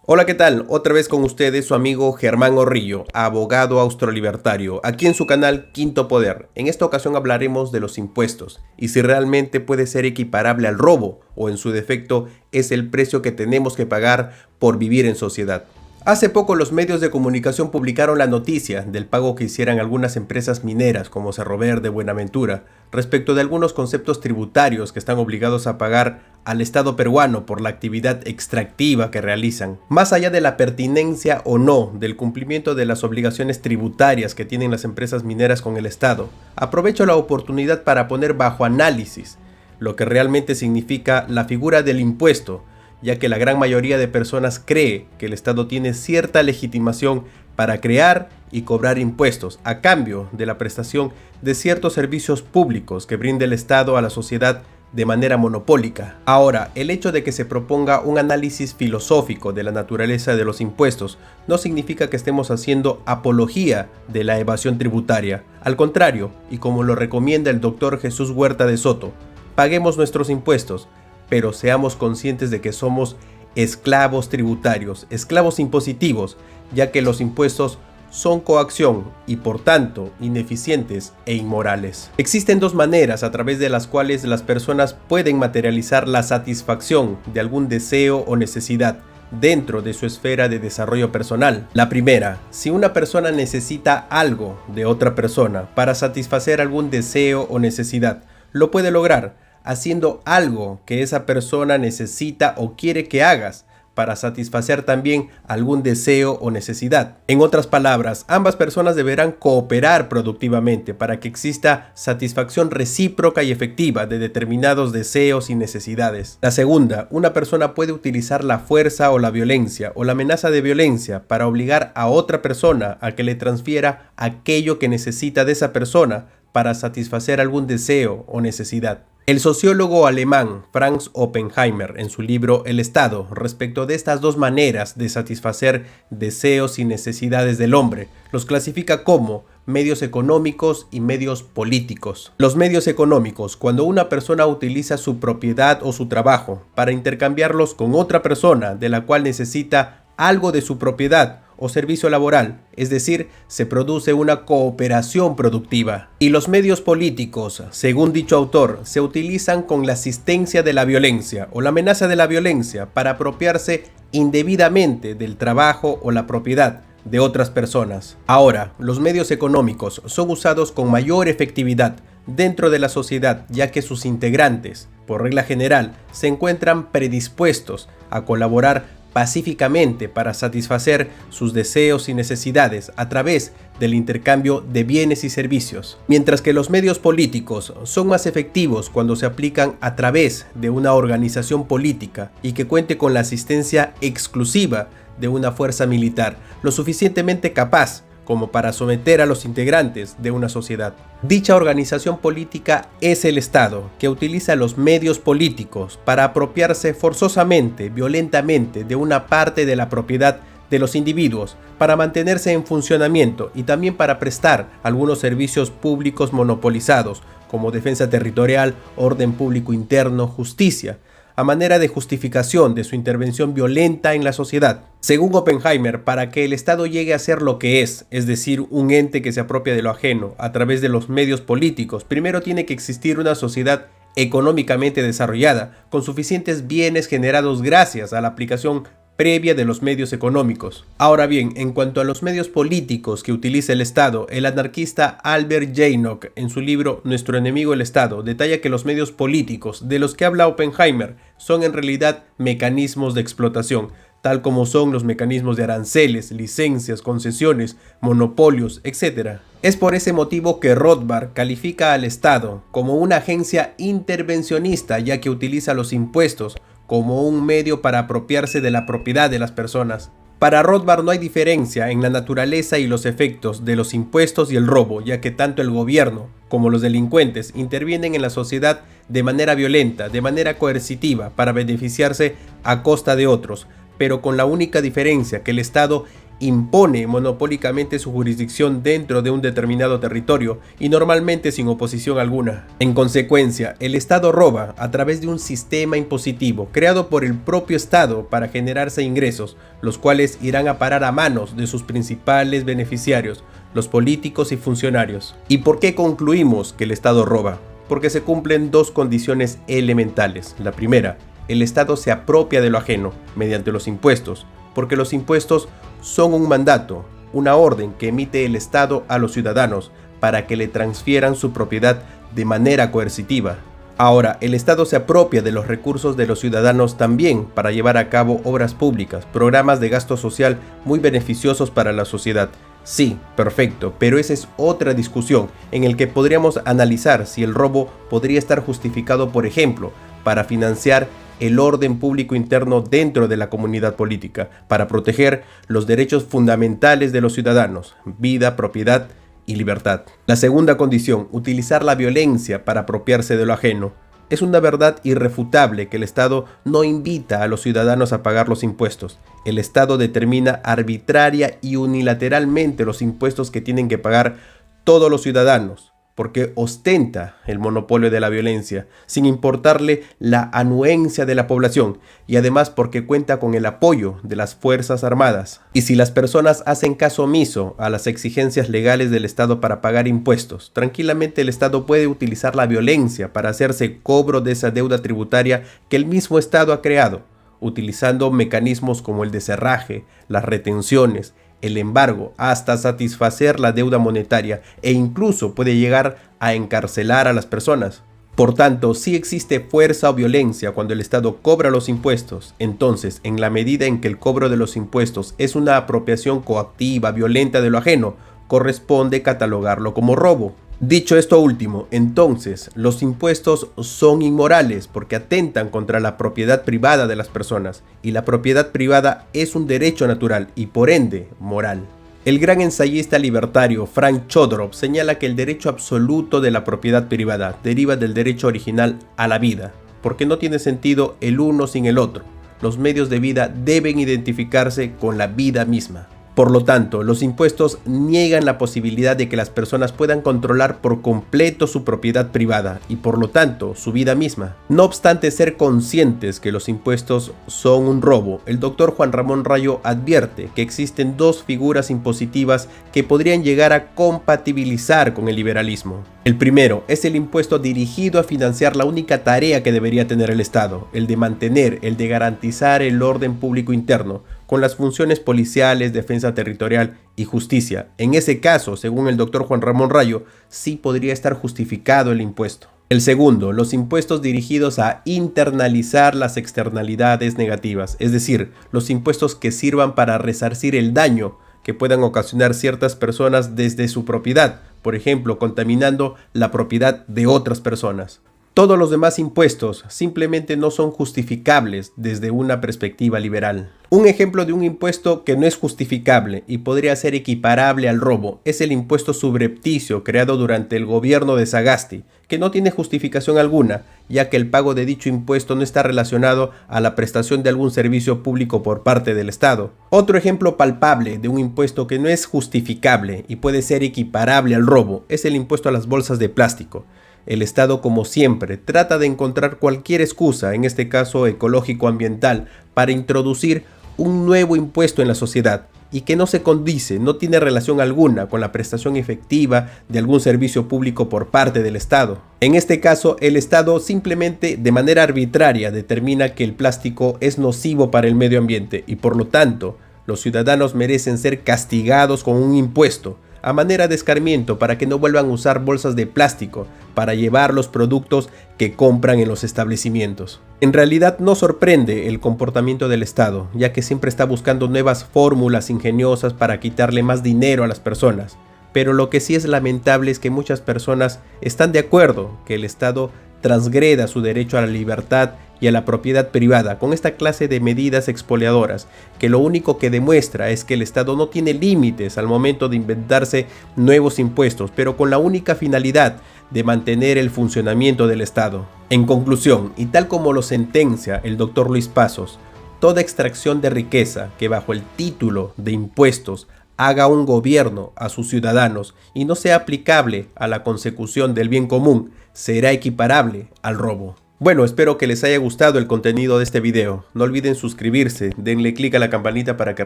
Hola, ¿qué tal? Otra vez con ustedes su amigo Germán Orrillo, abogado austrolibertario, aquí en su canal Quinto Poder. En esta ocasión hablaremos de los impuestos y si realmente puede ser equiparable al robo o en su defecto es el precio que tenemos que pagar por vivir en sociedad. Hace poco los medios de comunicación publicaron la noticia del pago que hicieran algunas empresas mineras como Cerro Verde, Buenaventura, respecto de algunos conceptos tributarios que están obligados a pagar al Estado peruano por la actividad extractiva que realizan. Más allá de la pertinencia o no del cumplimiento de las obligaciones tributarias que tienen las empresas mineras con el Estado, aprovecho la oportunidad para poner bajo análisis lo que realmente significa la figura del impuesto, ya que la gran mayoría de personas cree que el Estado tiene cierta legitimación para crear y cobrar impuestos a cambio de la prestación de ciertos servicios públicos que brinda el Estado a la sociedad de manera monopólica. Ahora, el hecho de que se proponga un análisis filosófico de la naturaleza de los impuestos no significa que estemos haciendo apología de la evasión tributaria. Al contrario, y como lo recomienda el doctor Jesús Huerta de Soto, paguemos nuestros impuestos, pero seamos conscientes de que somos esclavos tributarios, esclavos impositivos, ya que los impuestos son coacción y por tanto ineficientes e inmorales. Existen dos maneras a través de las cuales las personas pueden materializar la satisfacción de algún deseo o necesidad dentro de su esfera de desarrollo personal. La primera, si una persona necesita algo de otra persona para satisfacer algún deseo o necesidad, lo puede lograr haciendo algo que esa persona necesita o quiere que hagas para satisfacer también algún deseo o necesidad. En otras palabras, ambas personas deberán cooperar productivamente para que exista satisfacción recíproca y efectiva de determinados deseos y necesidades. La segunda, una persona puede utilizar la fuerza o la violencia o la amenaza de violencia para obligar a otra persona a que le transfiera aquello que necesita de esa persona para satisfacer algún deseo o necesidad. El sociólogo alemán Franz Oppenheimer, en su libro El Estado, respecto de estas dos maneras de satisfacer deseos y necesidades del hombre, los clasifica como medios económicos y medios políticos. Los medios económicos, cuando una persona utiliza su propiedad o su trabajo para intercambiarlos con otra persona de la cual necesita algo de su propiedad o servicio laboral, es decir, se produce una cooperación productiva. Y los medios políticos, según dicho autor, se utilizan con la asistencia de la violencia o la amenaza de la violencia para apropiarse indebidamente del trabajo o la propiedad de otras personas. Ahora, los medios económicos son usados con mayor efectividad dentro de la sociedad, ya que sus integrantes, por regla general, se encuentran predispuestos a colaborar pacíficamente para satisfacer sus deseos y necesidades a través del intercambio de bienes y servicios. Mientras que los medios políticos son más efectivos cuando se aplican a través de una organización política y que cuente con la asistencia exclusiva de una fuerza militar, lo suficientemente capaz como para someter a los integrantes de una sociedad. Dicha organización política es el Estado, que utiliza los medios políticos para apropiarse forzosamente, violentamente, de una parte de la propiedad de los individuos, para mantenerse en funcionamiento y también para prestar algunos servicios públicos monopolizados, como defensa territorial, orden público interno, justicia, a manera de justificación de su intervención violenta en la sociedad. Según Oppenheimer, para que el Estado llegue a ser lo que es decir, un ente que se apropia de lo ajeno a través de los medios políticos, primero tiene que existir una sociedad económicamente desarrollada, con suficientes bienes generados gracias a la aplicación previa de los medios económicos. Ahora bien, en cuanto a los medios políticos que utiliza el Estado, el anarquista Albert Jaynock, en su libro Nuestro enemigo el Estado, detalla que los medios políticos de los que habla Oppenheimer son en realidad mecanismos de explotación, tal como son los mecanismos de aranceles, licencias, concesiones, monopolios, etc. Es por ese motivo que Rothbard califica al Estado como una agencia intervencionista, ya que utiliza los impuestos como un medio para apropiarse de la propiedad de las personas. Para Rothbard no hay diferencia en la naturaleza y los efectos de los impuestos y el robo, ya que tanto el gobierno como los delincuentes intervienen en la sociedad de manera violenta, de manera coercitiva, para beneficiarse a costa de otros, pero con la única diferencia que el Estado impone monopólicamente su jurisdicción dentro de un determinado territorio y normalmente sin oposición alguna. En consecuencia, el Estado roba a través de un sistema impositivo creado por el propio Estado para generarse ingresos, los cuales irán a parar a manos de sus principales beneficiarios, los políticos y funcionarios. ¿Y por qué concluimos que el Estado roba? Porque se cumplen dos condiciones elementales. La primera, el Estado se apropia de lo ajeno mediante los impuestos, porque los impuestos son un mandato, una orden que emite el Estado a los ciudadanos para que le transfieran su propiedad de manera coercitiva. Ahora, el Estado se apropia de los recursos de los ciudadanos también para llevar a cabo obras públicas, programas de gasto social muy beneficiosos para la sociedad. Sí, perfecto, pero esa es otra discusión en la que podríamos analizar si el robo podría estar justificado, por ejemplo, para financiar el orden público interno dentro de la comunidad política, para proteger los derechos fundamentales de los ciudadanos, vida, propiedad y libertad. La segunda condición, utilizar la violencia para apropiarse de lo ajeno. Es una verdad irrefutable que el Estado no invita a los ciudadanos a pagar los impuestos. El Estado determina arbitraria y unilateralmente los impuestos que tienen que pagar todos los ciudadanos, porque ostenta el monopolio de la violencia, sin importarle la anuencia de la población, y además porque cuenta con el apoyo de las Fuerzas Armadas. Y si las personas hacen caso omiso a las exigencias legales del Estado para pagar impuestos, tranquilamente el Estado puede utilizar la violencia para hacerse cobro de esa deuda tributaria que el mismo Estado ha creado, utilizando mecanismos como el desherraje, las retenciones, el embargo, hasta satisfacer la deuda monetaria e incluso puede llegar a encarcelar a las personas. Por tanto, si existe fuerza o violencia cuando el Estado cobra los impuestos, entonces, en la medida en que el cobro de los impuestos es una apropiación coactiva, violenta de lo ajeno, corresponde catalogarlo como robo. Dicho esto último, entonces, los impuestos son inmorales porque atentan contra la propiedad privada de las personas, y la propiedad privada es un derecho natural y por ende moral. El gran ensayista libertario Frank Chodorov señala que el derecho absoluto de la propiedad privada deriva del derecho original a la vida, porque no tiene sentido el uno sin el otro. Los medios de vida deben identificarse con la vida misma. Por lo tanto, los impuestos niegan la posibilidad de que las personas puedan controlar por completo su propiedad privada y por lo tanto su vida misma. No obstante ser conscientes que los impuestos son un robo, el doctor Juan Ramón Rayo advierte que existen dos figuras impositivas que podrían llegar a compatibilizar con el liberalismo. El primero es el impuesto dirigido a financiar la única tarea que debería tener el Estado, el de mantener, el de garantizar el orden público interno, con las funciones policiales, defensa territorial y justicia. En ese caso, según el doctor Juan Ramón Rayo, sí podría estar justificado el impuesto. El segundo, los impuestos dirigidos a internalizar las externalidades negativas, es decir, los impuestos que sirvan para resarcir el daño que puedan ocasionar ciertas personas desde su propiedad, por ejemplo, contaminando la propiedad de otras personas. Todos los demás impuestos simplemente no son justificables desde una perspectiva liberal. Un ejemplo de un impuesto que no es justificable y podría ser equiparable al robo es el impuesto subrepticio creado durante el gobierno de Sagasti, que no tiene justificación alguna, ya que el pago de dicho impuesto no está relacionado a la prestación de algún servicio público por parte del Estado. Otro ejemplo palpable de un impuesto que no es justificable y puede ser equiparable al robo es el impuesto a las bolsas de plástico. El Estado, como siempre, trata de encontrar cualquier excusa, en este caso ecológico-ambiental, para introducir un nuevo impuesto en la sociedad y que no se condice, no tiene relación alguna con la prestación efectiva de algún servicio público por parte del Estado. En este caso, el Estado simplemente de manera arbitraria determina que el plástico es nocivo para el medio ambiente y por lo tanto, los ciudadanos merecen ser castigados con un impuesto a manera de escarmiento para que no vuelvan a usar bolsas de plástico para llevar los productos que compran en los establecimientos. En realidad no sorprende el comportamiento del Estado, ya que siempre está buscando nuevas fórmulas ingeniosas para quitarle más dinero a las personas. Pero lo que sí es lamentable es que muchas personas están de acuerdo que el Estado transgreda su derecho a la libertad y a la propiedad privada con esta clase de medidas expoliadoras, que lo único que demuestra es que el Estado no tiene límites al momento de inventarse nuevos impuestos, pero con la única finalidad de mantener el funcionamiento del Estado. En conclusión, y tal como lo sentencia el doctor Luis Pazos, Toda extracción de riqueza que bajo el título de impuestos haga un gobierno a sus ciudadanos y no sea aplicable a la consecución del bien común será equiparable al robo. Bueno, espero que les haya gustado el contenido de este video. No olviden suscribirse, denle click a la campanita para que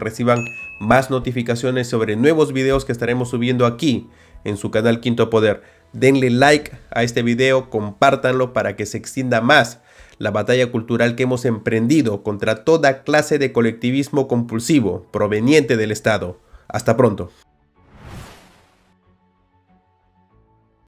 reciban más notificaciones sobre nuevos videos que estaremos subiendo aquí en su canal Quinto Poder. Denle like a este video, compártanlo para que se extienda más la batalla cultural que hemos emprendido contra toda clase de colectivismo compulsivo proveniente del Estado. Hasta pronto.